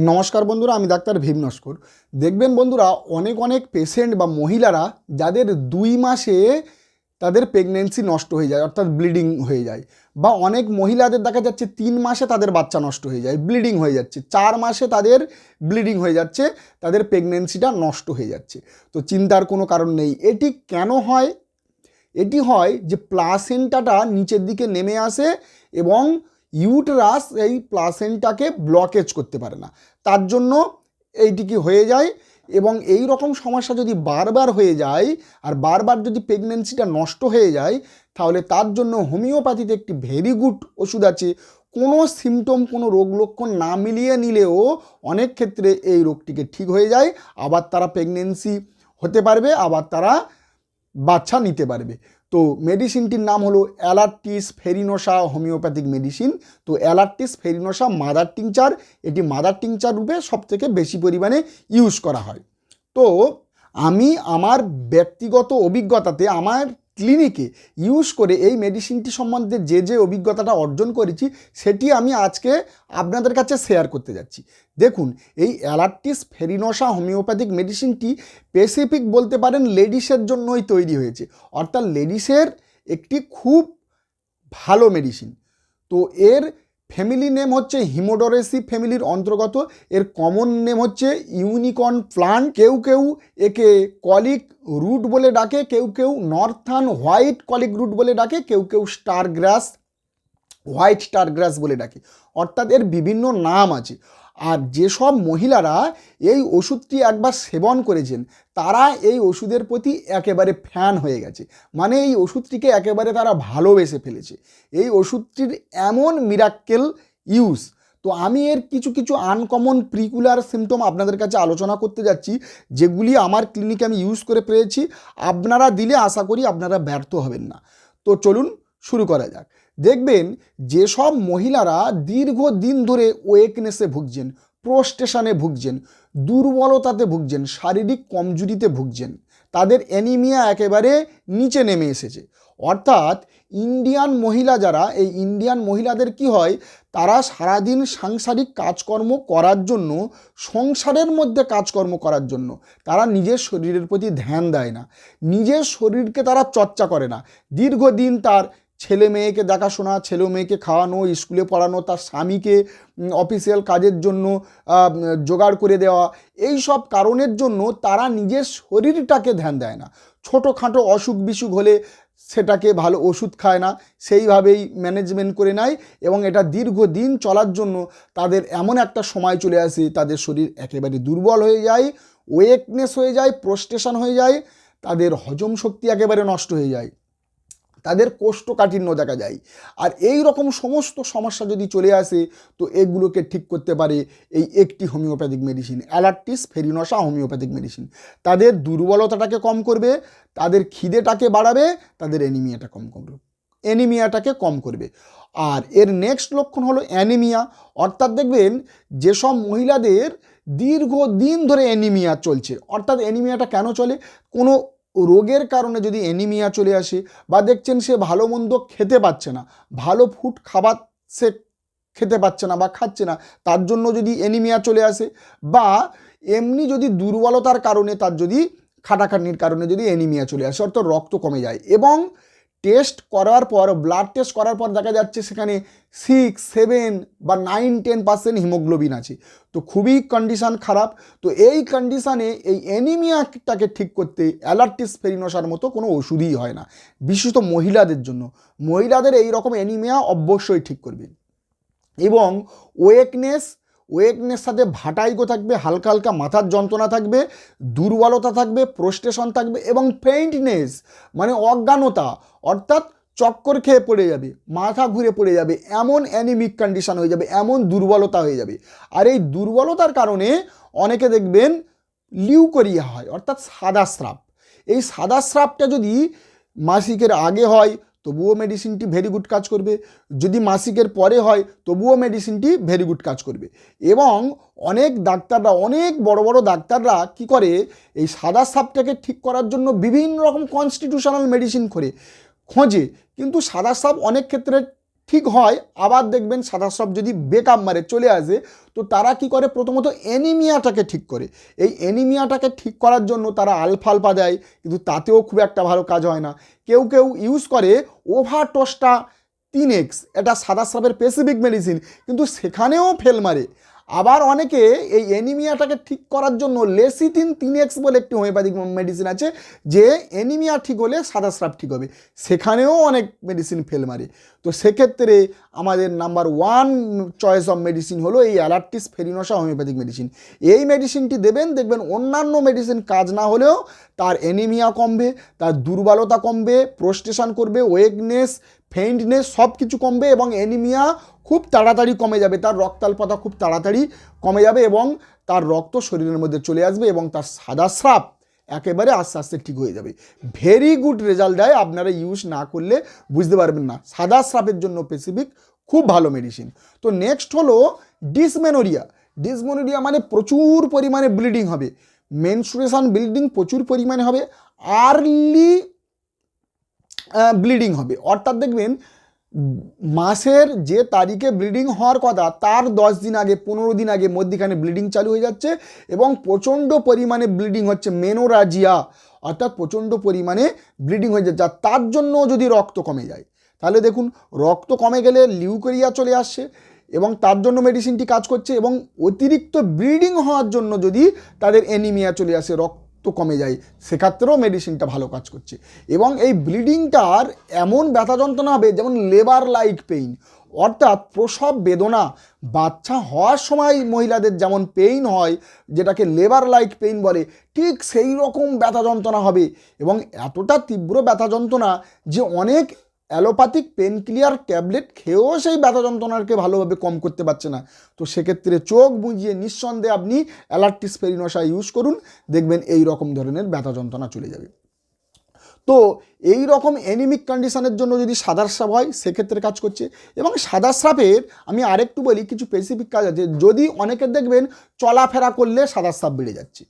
নমস্কার বন্ধুরা, আমি ডাক্তার ভীম নস্কর। দেখবেন বন্ধুরা, অনেক অনেক পেশেন্ট বা মহিলারা যাদের 2 মাসে তাদের প্রেগনেন্সি নষ্ট হয়ে যায়, অর্থাৎ ব্লিডিং হয়ে যায়, বা অনেক মহিলাদের দেখা যাচ্ছে 3 মাসে তাদের বাচ্চা নষ্ট হয়ে যায়, ব্লিডিং হয়ে যাচ্ছে, 4 মাসে তাদের ব্লিডিং হয়ে যাচ্ছে, তাদের প্রেগনেন্সিটা নষ্ট হয়ে যাচ্ছে। তো চিন্তার কোনো কারণ নেই। এটি কেন হয়? এটি হয় যে প্লাসেন্টাটা নিচের দিকে নেমে আসে এবং ইউটেরাস এই প্লাসেন্টাকে ব্লকেজ করতে পারে না, তার জন্য এইটিকে হয়ে যায়। এবং এই রকম সমস্যা যদি বারবার হয়ে যায় আর বারবার যদি প্রেগনেন্সিটা নষ্ট হয়ে যায়, তাহলে তার জন্য হোমিওপ্যাথিতে একটি ভেরি গুড ওষুধ আছে। কোনো সিমটম, কোনো রোগ লক্ষণ না মিলিয়ে নিলেও অনেক ক্ষেত্রে এই রোগটিকে ঠিক হয়ে যায়, আবার তারা প্রেগনেন্সি হতে পারবে, আবার তারা বাচ্চা নিতে পারবে। তো মেডিসিনটির নাম হলো অ্যালার্টিস ফেরিনোসা হোমিওপ্যাথিক মেডিসিন। তো অ্যালার্টিস ফেরিনোসা মাদার টিংচার, এটি মাদার টিংচার রূপে সবথেকে বেশি পরিমাণে ইউজ করা হয়। তো আমি আমার ব্যক্তিগত অভিজ্ঞতাতে আমার ক্লিনিকে ইউজ করে এই মেডিসিনটি সম্বন্ধে যে অভিজ্ঞতাটা অর্জন করেছি, সেটি আমি আজকে আপনাদের কাছে শেয়ার করতে যাচ্ছি। দেখুন, এই অ্যালার্টিস ফেরিনোসা হোমিওপ্যাথিক মেডিসিনটি স্পেসিফিক বলতে পারেন লেডিসের জন্যই তৈরি হয়েছে, অর্থাৎ লেডিসের একটি খুব ভালো মেডিসিন। তো এর ফ্যামিলি নেম হচ্ছে হিমোডোরেসি ফ্যামিলির অন্তর্গত। এর কমন নেম হচ্ছে ইউনিকর্ন প্লান্ট। কেউ কেউ একে কলিক রুট বলে ডাকে, কেউ কেউ নর্থার্ন হোয়াইট কলিক রুট বলে ডাকে, কেউ কেউ স্টার গ্রাস, হোয়াইট স্টার গ্রাস বলে ডাকে, অর্থাৎ এর বিভিন্ন নাম আছে। আর যেসব মহিলারা এই ওষুধটি একবার সেবন করেছেন, তারা এই ওষুধের প্রতি একেবারে ফ্যান হয়ে গেছে, মানে এই ওষুধটিকে একেবারে তারা ভালোবেসে ফেলেছে। এই ওষুধটির এমন মিরাক্কেল ইউজ। তো আমি এর কিছু কিছু আনকমন প্রিকুলার সিমটম আপনাদের কাছে আলোচনা করতে যাচ্ছি, যেগুলি আমার ক্লিনিকে আমি ইউজ করে পেয়েছি। আপনারা দিলে আশা করি আপনারা ব্যর্থ হবেন না। তো চলুন শুরু করা যাক। দেখবেন, যেসব মহিলারা দীর্ঘদিন ধরে ওয়েকনেসে ভুগছেন, প্রোস্টেশনে ভুগছেন, দুর্বলতাতে ভুগছেন, শারীরিক কমজোরিতে ভুগছেন, তাদের অ্যানিমিয়া একেবারে নিচে নেমে এসেছে। অর্থাৎ ইন্ডিয়ান মহিলা যারা, এই ইন্ডিয়ান মহিলাদের কি হয়, তারা সারাদিন সাংসারিক কাজকর্ম করার জন্য, সংসারের মধ্যে কাজকর্ম করার জন্য তারা নিজের শরীরের প্রতি ধ্যান দেয় না, নিজের শরীরকে তারা চর্চা করে না। দীর্ঘদিন তার ছেলে মেয়েকে দেখাশোনা, ছেলে মেয়েকে খাওয়ানো, স্কুলে পড়ানো, তার স্বামীকে অফিসিয়াল কাজের জন্য জোগাড় করে দেওয়া, এই সব কারণের জন্য তারা নিজের শরীরটাকে ধ্যান দেয় না। ছোটোখাটো অসুখ বিসুখ হলে সেটাকে ভালো ওষুধ খায় না, সেইভাবেই ম্যানেজমেন্ট করে নেয়, এবং এটা দীর্ঘদিন চলার জন্য তাদের এমন একটা সময় চলে আসে, তাদের শরীর একেবারে দুর্বল হয়ে যায়, ওয়েকনেস হয়ে যায়, প্রোস্টেশন হয়ে যায়, তাদের হজম শক্তি একেবারে নষ্ট হয়ে যায়, তাদের কোষ্ঠকাঠিন্য দেখা যায়। আর এই রকম সমস্ত সমস্যা যদি চলে আসে, তো এগুলোকে ঠিক করতে পারে এই একটি হোমিওপ্যাথিক মেডিসিন, অ্যালার্টিস ফেরিনোসা হোমিওপ্যাথিক মেডিসিন। তাদের দুর্বলতাটাকে কম করবে, তাদের খিদেটাকে বাড়াবে, তাদের অ্যানিমিয়াটাকে কম করবে। আর এর নেক্সট লক্ষণ হলো অ্যানিমিয়া। অর্থাৎ দেখবেন, যেসব মহিলাদের দীর্ঘদিন ধরে অ্যানিমিয়া চলছে, অর্থাৎ অ্যানিমিয়াটা কেন চলে? কোনো রোগের কারণে যদি অ্যানিমিয়া চলে আসে, বা দেখছেন সে ভালো মন্দ খেতে পাচ্ছে না, ভালো ফুড খাবার সে খেতে পাচ্ছে না বা খাচ্ছে না, তার জন্য যদি অ্যানিমিয়া চলে আসে, বা এমনি যদি দুর্বলতার কারণে, তার যদি খাটাখাটনির কারণে যদি অ্যানিমিয়া চলে আসে, অর্থাৎ রক্ত কমে যায়, এবং টেস্ট করার পর, ব্লাড টেস্ট করার পর দেখা যাচ্ছে সেখানে 6, 7 বা 9-10% হিমোগ্লোবিন আছে, তো খুবই কন্ডিশান খারাপ। তো এই কন্ডিশানে এই অ্যানিমিয়াটাকে ঠিক করতে অ্যালার্টিস ফেরিনোসার মতো কোনো ওষুধই হয় না, বিশেষত মহিলাদের জন্য। মহিলাদের এই রকম অ্যানিমিয়া অবশ্যই ঠিক করবে। এবং ওয়েকনেস সাথে ভাটাইগো থাকবে, হালকা হালকা মাথার যন্ত্রণা থাকবে, দুর্বলতা থাকবে, প্রোস্টেশন থাকবে, এবং ফেইন্টনেস মানে অজ্ঞানতা, অর্থাৎ চক্কর খেয়ে পড়ে যাবে, মাথা ঘুরে পড়ে যাবে, এমন অ্যানিমিক কন্ডিশন হয়ে যাবে, এমন দুর্বলতা হয়ে যাবে। আর এই দুর্বলতার কারণে অনেকে দেখবেন লিউকোরিয়া হয়, অর্থাৎ সাদা স্রাব। এই সাদা স্রাবটা যদি মাসিকের আগে হয়, তবুও মেডিসিনটি ভেরি গুড কাজ করবে, যদি মাসিকের পরে হয় তবুও মেডিসিনটি ভেরি গুড কাজ করবে। এবং অনেক ডাক্তাররা, অনেক বড় বড় ডাক্তাররা কি করে, এই সাদা স্রাবটাকে ঠিক করার জন্য বিভিন্ন রকম কনস্টিটিউশনাল মেডিসিন খোঁজে, কিন্তু সাদা স্রাব অনেক ক্ষেত্রে ঠিক হয়, আবার দেখবেন সাদা স্রাব যদি বেকআপ মারে চলে আসে, তো তারা কি করে, প্রথমত অ্যানিমিয়াটাকে ঠিক করে। এই অ্যানিমিয়াটাকে ঠিক করার জন্য তারা আলফালফা দেয়, কিন্তু তাতেও খুব একটা ভালো কাজ হয় না। কেউ কেউ ইউজ করে ওভারটোস্টা 3x, এটা সাদা স্রাবের স্পেসিফিক মেডিসিন, কিন্তু সেখানেও ফেল মারে। আবার অনেকে এই অ্যানিমিয়াটাকে ঠিক করার জন্য লেসিথিন 3x বলে একটি হোমিওপ্যাথিক মেডিসিন আছে, যে অ্যানিমিয়া ঠিক হলে সাদা স্রাব ঠিক হবে, সেখানেও অনেক মেডিসিন ফেল মারে। তো সেক্ষেত্রে আমাদের নাম্বার 1 চয়েস অফ মেডিসিন হলো এই অ্যালার্টিস ফেরিনোসা হোমিওপ্যাথিক মেডিসিন। এই মেডিসিনটি দেবেন, দেখবেন অন্যান্য মেডিসিন কাজ না হলেও তার অ্যানিমিয়া কমবে, তার দুর্বলতা কমবে, প্রোস্টেশন করবে, ওয়েকনেস, ফেইন্টনেস সব কিছু কমবে, এবং অ্যানিমিয়া খুব তাড়াতাড়ি কমে যাবে, তার রক্তাল্পতা খুব তাড়াতাড়ি কমে যাবে, এবং তার রক্ত শরীরের মধ্যে চলে আসবে, এবং তার সাদা স্রাব একেবারে আস্তে আস্তে ঠিক হয়ে যাবে। ভেরি গুড রেজাল্ট দেয়, আপনারা ইউজ না করলে বুঝতে পারবেন না। সাদা স্রাবের জন্য স্পেসিফিক খুব ভালো মেডিসিন। তো নেক্সট হলো ডিসমেনোরিয়া। ডিসমেনোরিয়া মানে প্রচুর পরিমাণে ব্লিডিং হবে, মেনস্ট্রুয়েশন ব্লিডিং প্রচুর পরিমাণে হবে, আর্লি ব্লিডিং হবে, অর্থাৎ দেখবেন মাসের যে তারিখে ব্লিডিং হওয়ার কথা তার 10 দিন আগে, 15 দিন আগে মধ্যখানে ব্লিডিং চালু হয়ে যাচ্ছে, এবং প্রচণ্ড পরিমাণে ব্লিডিং হচ্ছে, মেনোরাজিয়া, অর্থাৎ প্রচণ্ড পরিমাণে ব্লিডিং হয়ে যাচ্ছে। তার জন্য যদি রক্ত কমে যায়, তাহলে দেখুন রক্ত কমে গেলে লিউকেরিয়া চলে আসছে, এবং তার জন্য মেডিসিনটি কাজ করছে। এবং অতিরিক্ত ব্লিডিং হওয়ার জন্য যদি তাদের অ্যানিমিয়া চলে আসে, রক্ত কমে যায়, সেক্ষেত্রেও মেডিসিনটা ভালো কাজ করছে। এবং এই ব্লিডিংটার এমন ব্যথা যন্ত্রণা হবে যেমন লেবার লাইক পেইন, অর্থাৎ প্রসব বেদনা, বাচ্চা হওয়ার সময় মহিলাদের যেমন পেইন হয়, যেটাকে লেবার লাইক পেইন বলে, ঠিক সেই রকম ব্যথা যন্ত্রণা হবে। এবং এতটা তীব্র ব্যথা যন্ত্রণা যে অনেক অ্যালোপ্যাথিক পেন ক্লিয়ার ট্যাবলেট খেয়েও সেই ব্যথা যন্ত্রণাকে ভালোভাবে কম করতে পারছে না। তো সেক্ষেত্রে চোখ বুজিয়ে নিঃসন্দেহে আপনি অ্যালার্টিস ফেরিনোসা ইউজ করুন, দেখবেন এই রকম ধরনের ব্যথা যন্ত্রণা চলে যাবে। তো এই রকম অ্যানিমিক কন্ডিশনের জন্য যদি সাদা স্রাব হয়, সেক্ষেত্রে কাজ করছে। এবং সাদা স্রাবের আমি আরেকটু বলি, কিছু স্পেসিফিক কাজ আছে। যদি অনেকের দেখবেন চলাফেরা করলে সাদা স্রাব বেড়ে যাচ্ছে,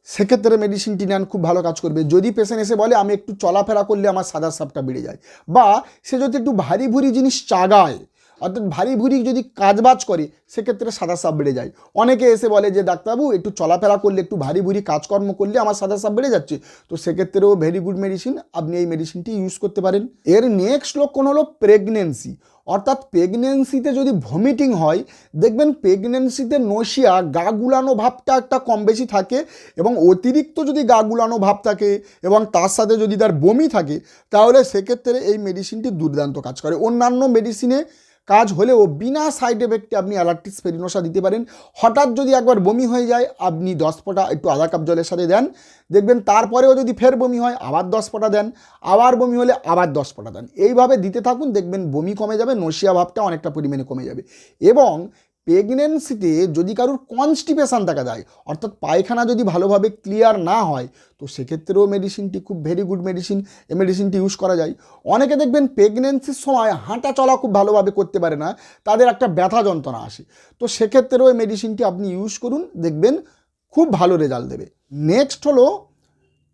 সেক্ষেত্রে মেডিসিনটি নেন, খুব ভালো কাজ করবে। যদি পেশেন্ট এসে বলে আমি একটু চলাফেরা করলে আমার সাদা স্রাবটা বেড়ে যায়, বা সে যদি একটু ভারী ভুরি জিনিস চাগায়, অর্থাৎ ভারী ভুরি যদি কাজবাজ করে, সেক্ষেত্রে সাদা স্রাব বেড়ে যায়। অনেকে এসে বলে যে ডাক্তারবাবু একটু চলাফেরা করলে, একটু ভারী ভুরি কাজকর্ম করলে আমার সাদা স্রাব বেড়ে যাচ্ছে, তো সেক্ষেত্রেও ভেরি গুড মেডিসিন, আপনি এই মেডিসিনটি ইউজ করতে পারেন। এর নেক্সট লক্ষণ হলো প্রেগনেন্সি, অর্থাৎ প্রেগনেন্সিতে যদি ভমিটিং হয়, দেখবেন প্রেগনেন্সিতে নশিয়া, গা গুলানো ভাবটা একটা কম বেশি থাকে, এবং অতিরিক্ত যদি গা গুলানো ভাব থাকে এবং তার সাথে যদি তার বমি থাকে, তাহলে সেক্ষেত্রে এই মেডিসিনটি দুর্দান্ত কাজ করে। অন্যান্য মেডিসিনে কাজ হলেও বিনা সাইড এফেক্টে আপনি অ্যালার্টিস ফেরিনোসা দিতে পারেন। হঠাৎ যদি একবার বমি হয়ে যায়, আপনি 10 ফোঁটা একটু আধা কাপ জলের সাথে দেন, দেখবেন তারপরেও যদি ফের বমি হয় আবার 10 ফোঁটা দেন, আবার বমি হলে আবার 10 ফোঁটা দেন, এইভাবে দিতে থাকুন, দেখবেন বমি কমে যাবে, নশিয়া ভাবটা অনেকটা পরিমাণে কমে যাবে। এবং প্রেগনেন্সিতে যদি কারোর কনস্টিপেশন দেখা যায়, অর্থাৎ পায়খানা যদি ভালোভাবে ক্লিয়ার না হয়, তো সেক্ষেত্রেও মেডিসিনটি খুব ভেরি গুড মেডিসিন, এই মেডিসিনটি ইউজ করা যায়। অনেকে দেখবেন প্রেগনেন্সির সময় হাঁটা চলা খুব ভালোভাবে করতে পারে না, তাদের একটা ব্যথা যন্ত্রণা আসে, তো সেক্ষেত্রেও এই মেডিসিনটি আপনি ইউজ করুন, দেখবেন খুব ভালো রেজাল্ট দেবে। নেক্সট হলো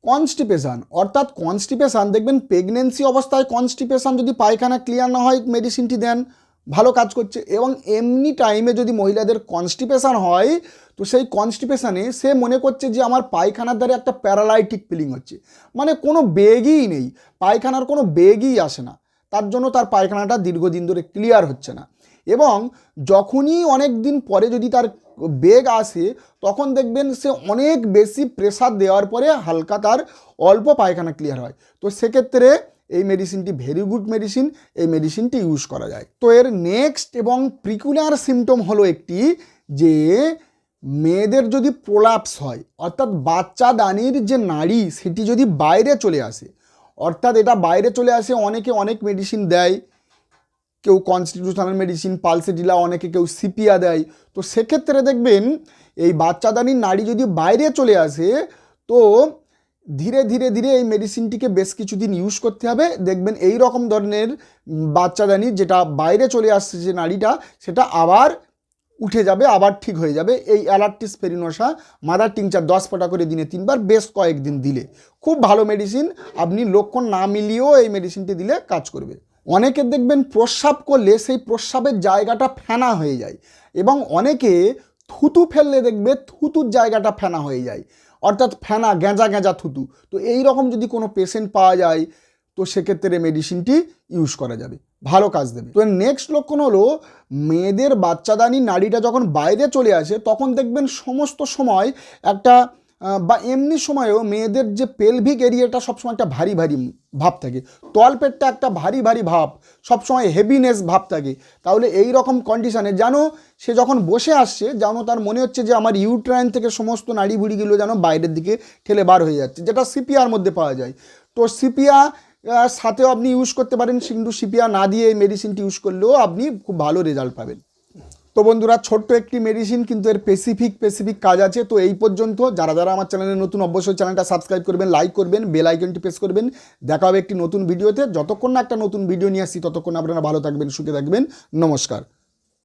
কনস্টিপেশান, অর্থাৎ কনস্টিপেশান, দেখবেন প্রেগনেন্সি অবস্থায় কনস্টিপেশান যদি পায়খানা ক্লিয়ার না হয়, মেডিসিনটি দেন, ভালো কাজ করছে। এবং এমনি টাইমে যদি মহিলাদের কনস্টিপেশান হয়, তো সেই কনস্টিপেশানে সে মনে করছে যে আমার পায়খানার দ্বারা একটা প্যারালাইটিক ফিলিং হচ্ছে, মানে কোনো বেগই নেই, পায়খানার কোনো বেগই আসে না, তার জন্য তার পায়খানাটা দীর্ঘদিন ধরে ক্লিয়ার হচ্ছে না। এবং যখনই অনেক দিন পরে যদি তার বেগ আসে, তখন দেখবেন সে অনেক বেশি প্রেসার দেওয়ার পরে হালকা তার অল্প পায়খানা ক্লিয়ার হয়। তো সেক্ষেত্রে এই মেডিসিনটি ভেরি গুড মেডিসিন, এই মেডিসিনটি ইউজ করা যায়। তো এর নেক্সট এবং প্রিকুলার সিমটম হলো একটি, যে মেয়েদের যদি প্রোলাপস হয়, অর্থাৎ বাচ্চা দানির যে নাড়ি সেটি যদি বাইরে চলে আসে, অর্থাৎ এটা বাইরে চলে আসে, অনেকে অনেক মেডিসিন দেয়, কেউ কনস্টিটিউশনাল মেডিসিন পালসেটিলা, অনেকে কেউ সিপিয়া দেয়। তো সেক্ষেত্রে দেখবেন এই বাচ্চাদানির নাড়ি যদি বাইরে চলে আসে, তো ধীরে ধীরে ধীরে এই মেডিসিনটিকে বেশ কিছুদিন ইউজ করতে হবে, দেখবেন এই রকম ধরনের বাচ্চাদানির যেটা বাইরে চলে আসছে যে নাড়িটা, সেটা আবার উঠে যাবে, আবার ঠিক হয়ে যাবে। এই অ্যালার্টিস ফেরিনোসা মাদার টিংচার 10 ফোঁটা করে দিনে 3 বার বেশ কয়েকদিন দিলে খুব ভালো মেডিসিন, আপনি লক্ষণ না মিলিয়েও এই মেডিসিনটি দিলে কাজ করবে। অনেকে দেখবেন প্রস্রাব করলে সেই প্রস্রাবের জায়গাটা ফেনা হয়ে যায়, এবং অনেকে থুতু ফেললে দেখবে থুতুর জায়গাটা ফেনা হয়ে যায়, অর্থাৎ ফেনা গেঁজা গেঁজা থুতু। তো এই রকম যদি কোনো পেশেন্ট পাওয়া যায় তো সেক্ষেত্রে মেডিসিনটি ইউজ করা যাবে, ভালো কাজ দেবে। তো নেক্সট লক্ষণ হলো মেয়েদের বাচ্চাদানি নাড়িটা যখন বাইরে চলে আসে তখন দেখবেন সমস্ত সময় একটা বা এমনি সময়েও মেয়েদের যে পেলভিক এরিয়াটা সবসময় একটা ভারী ভারী ভাব থাকে, তলপেটটা একটা ভারী ভারী ভাব, সবসময় হেভিনেস ভাব থাকে। তাহলে এই রকম কন্ডিশানে যেন সে যখন বসে আসছে যেন তার মনে হচ্ছে যে আমার ইউট্রাইন থেকে সমস্ত নাড়ি ভুড়িগুলো যেন বাইরের দিকে ঠেলে বার হয়ে যাচ্ছে, যেটা সিপিআর মধ্যে পাওয়া যায়। তো সিপিআর সাথেও আপনি ইউজ করতে পারেন, কিন্তু সিপিআর না দিয়ে এই মেডিসিনটি ইউজ করলেও আপনি খুব ভালো রেজাল্ট পাবেন। তো বন্ধুরা, ছোট্ট একটি মেডিসিন, কিন্তু এর স্পেসিফিক কাজ আছে। তো এই পর্যন্ত। যারা যারা আমার চ্যানেলে নতুন অবশ্যই চ্যানেলটা সাবস্ক্রাইব করবেন, লাইক করবেন, বেল আইকনটি প্রেস করবেন। দেখা হবে একটি নতুন ভিডিওতে। যতক্ষণ না একটা নতুন ভিডিও নিয়ে আসছি ততক্ষণ আপনারা ভালো থাকবেন, সুখে থাকবেন। নমস্কার।